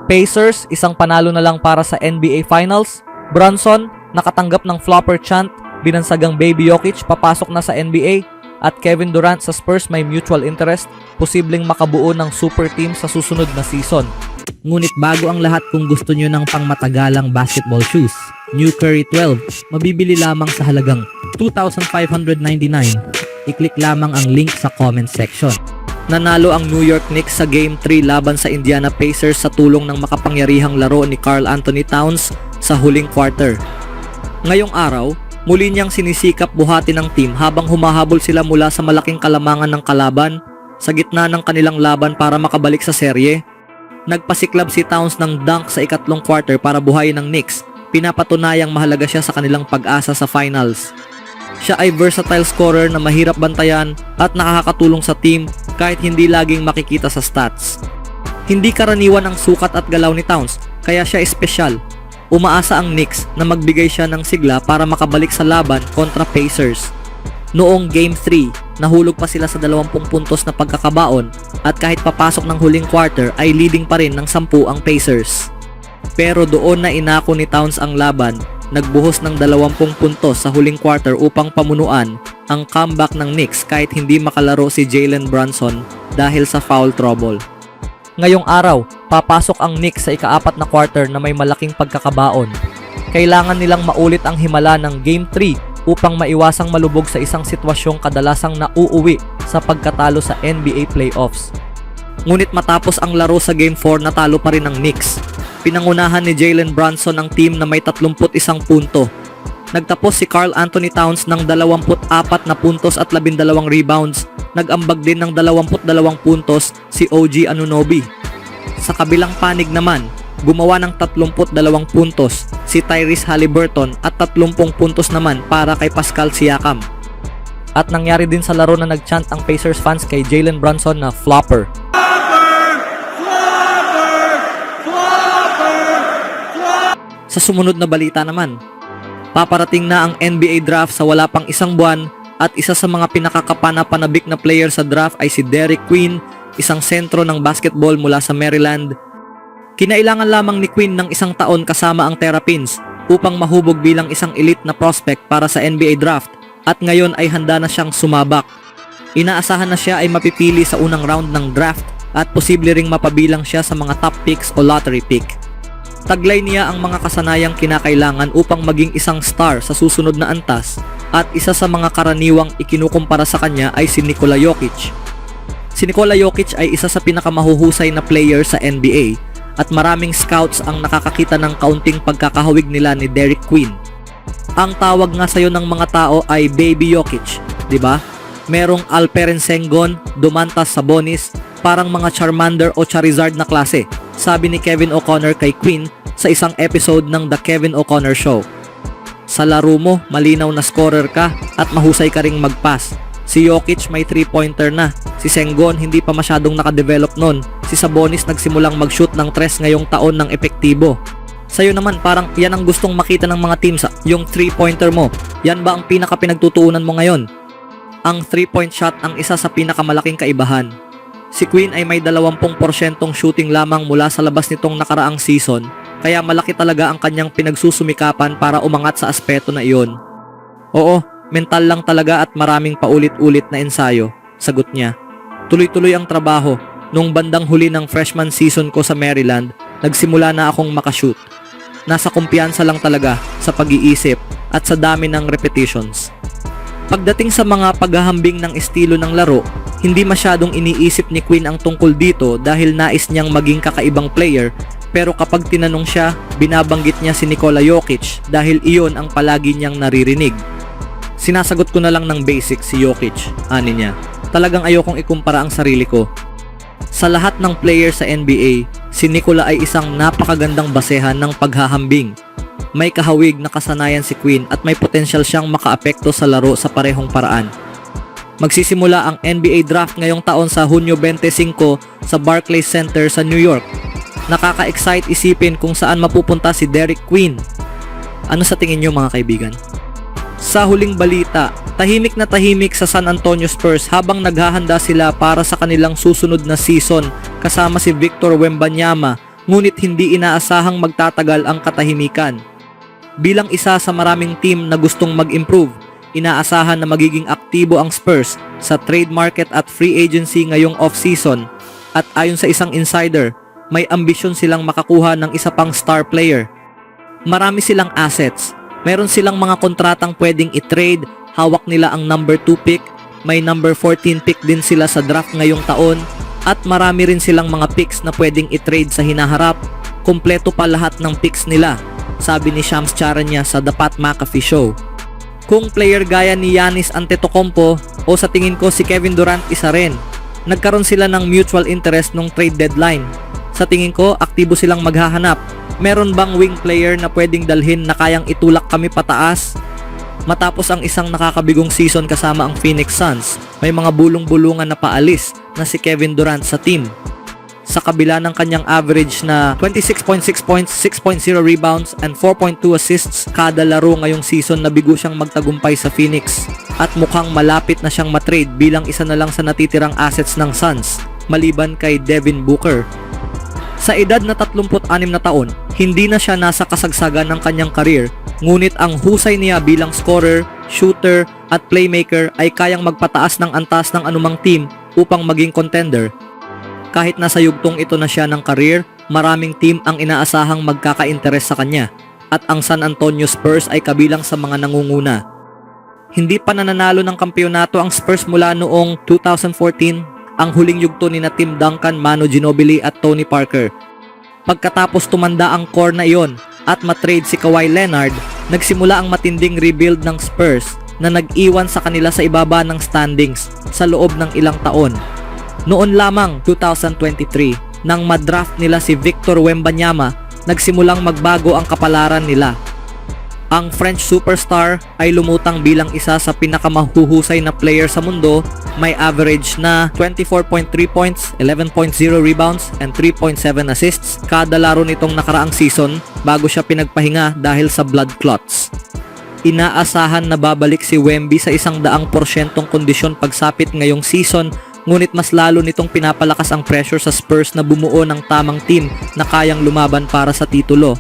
Pacers, isang panalo na lang para sa NBA Finals. Brunson, nakatanggap ng flopper chant. Binansagang Baby Jokic, papasok na sa NBA. At Kevin Durant sa Spurs may mutual interest, posibleng makabuo ng super team sa susunod na season. Ngunit bago ang lahat, kung gusto nyo ng pangmatagalang basketball shoes, New Curry 12, mabibili lamang sa halagang $2,599. I-click lamang ang link sa comment section. Nanalo ang New York Knicks sa Game 3 laban sa Indiana Pacers sa tulong ng makapangyarihang laro ni Karl Anthony Towns sa huling quarter. Ngayong araw, muli niyang sinisikap buhatin ng team habang humahabol sila mula sa malaking kalamangan ng kalaban sa gitna ng kanilang laban para makabalik sa serye. Nagpasiklab si Towns ng dunk sa ikatlong quarter para buhayin ng Knicks. Pinapatunayang mahalaga siya sa kanilang pag-asa sa finals. Siya ay versatile scorer na mahirap bantayan at nakakatulong sa team kahit hindi laging makikita sa stats. Hindi karaniwan ang sukat at galaw ni Towns, kaya siya espesyal. Umaasa ang Knicks na magbigay siya ng sigla para makabalik sa laban kontra Pacers. Noong Game 3, nahulog pa sila sa 20 puntos na pagkakabaon at kahit papasok ng huling quarter ay leading pa rin ng 10 ang Pacers. Pero doon na inako ni Towns ang laban, nagbuhos ng 20 puntos sa huling quarter upang pamunuan ang comeback ng Knicks kahit hindi makalaro si Jalen Brunson dahil sa foul trouble. Ngayong araw, papasok ang Knicks sa ika-4 na quarter na may malaking pagkakabaon. Kailangan nilang maulit ang himala ng Game 3 upang maiwasang malubog sa isang sitwasyong kadalasang nauuwi sa pagkatalo sa NBA playoffs. Ngunit matapos ang laro sa Game 4, natalo pa rin ang Knicks. Pinangunahan ni Jalen Brunson ang team na may 31 punto. Nagtapos si Karl Anthony Towns ng 24 na puntos at 12 rebounds. Nag-ambag din ng 22 puntos si OG Anunoby. Sa kabilang panig naman, gumawa ng 32 puntos si Tyrese Haliburton at 30 puntos naman para kay Pascal Siakam. At nangyari din sa laro na nagchant ang Pacers fans kay Jalen Brunson na flopper. Sa sumunod na balita naman, paparating na ang NBA draft sa wala pang isang buwan at isa sa mga pinakakapanapanabik na player sa draft ay si Derek Queen, isang sentro ng basketball mula sa Maryland. Kinailangan lamang ni Queen ng isang taon kasama ang Terrapins upang mahubog bilang isang elite na prospect para sa NBA draft at ngayon ay handa na siyang sumabak. Inaasahan na siya ay mapipili sa unang round ng draft at posible ring mapabilang siya sa mga top picks o lottery pick. Taglay niya ang mga kasanayang kinakailangan upang maging isang star sa susunod na antas at isa sa mga karaniwang ikinukumpara sa kanya ay si Nikola Jokic. Si Nikola Jokic ay isa sa pinakamahuhusay na player sa NBA at maraming scouts ang nakakakita ng kaunting pagkakahawig nila ni Derek Queen. Ang tawag nga sayo ng mga tao ay Baby Jokic, di ba? Merong Alperen Sengun, Domantas Sabonis, parang mga Charmander o Charizard na klase, sabi ni Kevin O'Connor kay Queen sa isang episode ng The Kevin O'Connor Show. Sa laro mo, malinaw na scorer ka at mahusay ka ring mag-pass. Si Jokic may 3-pointer na. Si Sengun hindi pa masyadong nakadevelop nun. Si Sabonis nagsimulang mag-shoot ng 3 ngayong taon ng epektibo. Sa'yo naman parang yan ang gustong makita ng mga teams, yung 3-pointer mo. Yan ba ang pinaka-pinagtutuunan mo ngayon? Ang 3-point shot ang isa sa pinakamalaking kaibahan. Si Queen ay may 20% shooting lamang mula sa labas nitong nakaraang season, kaya malaki talaga ang kanyang pinagsusumikapan para umangat sa aspeto na iyon. Oo, mental lang talaga at maraming paulit-ulit na ensayo, sagot niya. Tuloy-tuloy ang trabaho. Nung bandang huli ng freshman season ko sa Maryland, nagsimula na akong makashoot. Nasa kumpiyansa lang talaga sa pag-iisip at sa dami ng repetitions. Pagdating sa mga paghahambing ng estilo ng laro, hindi masyadong iniisip ni Queen ang tungkol dito dahil nais niyang maging kakaibang player, pero kapag tinanong siya, binabanggit niya si Nikola Jokic dahil iyon ang palagi niyang naririnig. Sinasagot ko na lang ng basic si Jokic, ani niya. Talagang ayokong ikumpara ang sarili ko. Sa lahat ng player sa NBA, si Nikola ay isang napakagandang basehan ng paghahambing. May kahawig na kasanayan si Queen at may potensyal siyang makaapekto sa laro sa parehong paraan. Magsisimula ang NBA draft ngayong taon sa Hunyo 25 sa Barclays Center sa New York. Nakaka-excite isipin kung saan mapupunta si Derek Queen. Ano sa tingin niyo mga kaibigan? Sa huling balita, tahimik na tahimik sa San Antonio Spurs habang naghahanda sila para sa kanilang susunod na season kasama si Victor Wembanyama ngunit hindi inaasahang magtatagal ang katahimikan. Bilang isa sa maraming team na gustong mag-improve, inaasahan na magiging aktibo ang Spurs sa trade market at free agency ngayong off-season, at ayon sa isang insider, may ambisyon silang makakuha ng isa pang star player. Marami silang assets, meron silang mga kontratang pwedeng i-trade, hawak nila ang number 2 pick, may number 14 pick din sila sa draft ngayong taon, at marami rin silang mga picks na pwedeng i-trade sa hinaharap. Kompleto pa lahat ng picks nila, sabi ni Shams Charania sa The Pat McAfee Show. Kung player gaya ni Giannis Antetokounmpo o sa tingin ko si Kevin Durant isa rin, nagkaroon sila ng mutual interest nung trade deadline. Sa tingin ko, aktibo silang maghahanap. Meron bang wing player na pwedeng dalhin na kayang itulak kami pataas? Matapos ang isang nakakabigong season kasama ang Phoenix Suns, may mga bulong-bulungan na paalis na si Kevin Durant sa team. Sa kabila ng kanyang average na 26.6 points, 6.0 rebounds, and 4.2 assists kada laro ngayong season, nabigo siyang magtagumpay sa Phoenix. At mukhang malapit na siyang matrade bilang isa na lang sa natitirang assets ng Suns, maliban kay Devin Booker. Sa edad na 36 na taon, hindi na siya nasa kasagsagan ng kanyang career, ngunit ang husay niya bilang scorer, shooter, at playmaker ay kayang magpataas ng antas ng anumang team upang maging contender. Kahit nasa yugtong ito na siya ng career, maraming team ang inaasahang magkaka-interes sa kanya, at ang San Antonio Spurs ay kabilang sa mga nangunguna. Hindi pa nananalo ng kampeonato ang Spurs mula noong 2014, ang huling yugto ni na Tim Duncan, Manu Ginobili at Tony Parker. Pagkatapos tumanda ang core na iyon at matrade si Kawhi Leonard, nagsimula ang matinding rebuild ng Spurs na nag-iwan sa kanila sa ibaba ng standings sa loob ng ilang taon. Noon lamang 2023, nang madraft nila si Victor Wembanyama, nagsimulang magbago ang kapalaran nila. Ang French superstar ay lumutang bilang isa sa pinakamahuhusay na player sa mundo, may average na 24.3 points, 11.0 rebounds, and 3.7 assists kada laro nitong nakaraang season bago siya pinagpahinga dahil sa blood clots. Inaasahan na babalik si Wemby sa 100% kondisyon pagsapit ngayong season, ngunit mas lalo nitong pinapalakas ang pressure sa Spurs na bumuo ng tamang team na kayang lumaban para sa titulo.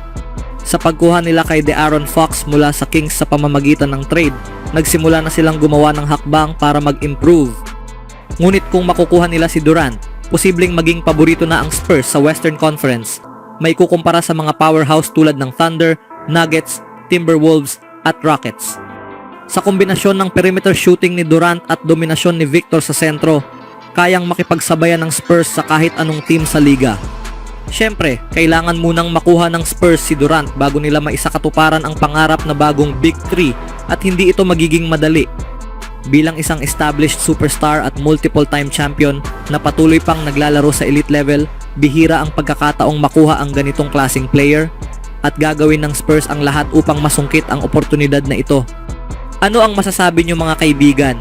Sa pagkuha nila kay De'Aaron Fox mula sa Kings sa pamamagitan ng trade, nagsimula na silang gumawa ng hakbang para mag-improve. Ngunit kung makukuha nila si Durant, posibleng maging paborito na ang Spurs sa Western Conference. May kukumpara sa mga powerhouse tulad ng Thunder, Nuggets, Timberwolves at Rockets. Sa kombinasyon ng perimeter shooting ni Durant at dominasyon ni Victor sa sentro, kayang makipagsabayan ng Spurs sa kahit anong team sa liga. Siyempre, kailangan munang makuha ng Spurs si Durant bago nila maisakatuparan ang pangarap na bagong Big 3 at hindi ito magiging madali. Bilang isang established superstar at multiple-time champion na patuloy pang naglalaro sa elite level, bihira ang pagkakataong makuha ang ganitong klaseng player at gagawin ng Spurs ang lahat upang masungkit ang oportunidad na ito. Ano ang masasabi niyo mga kaibigan?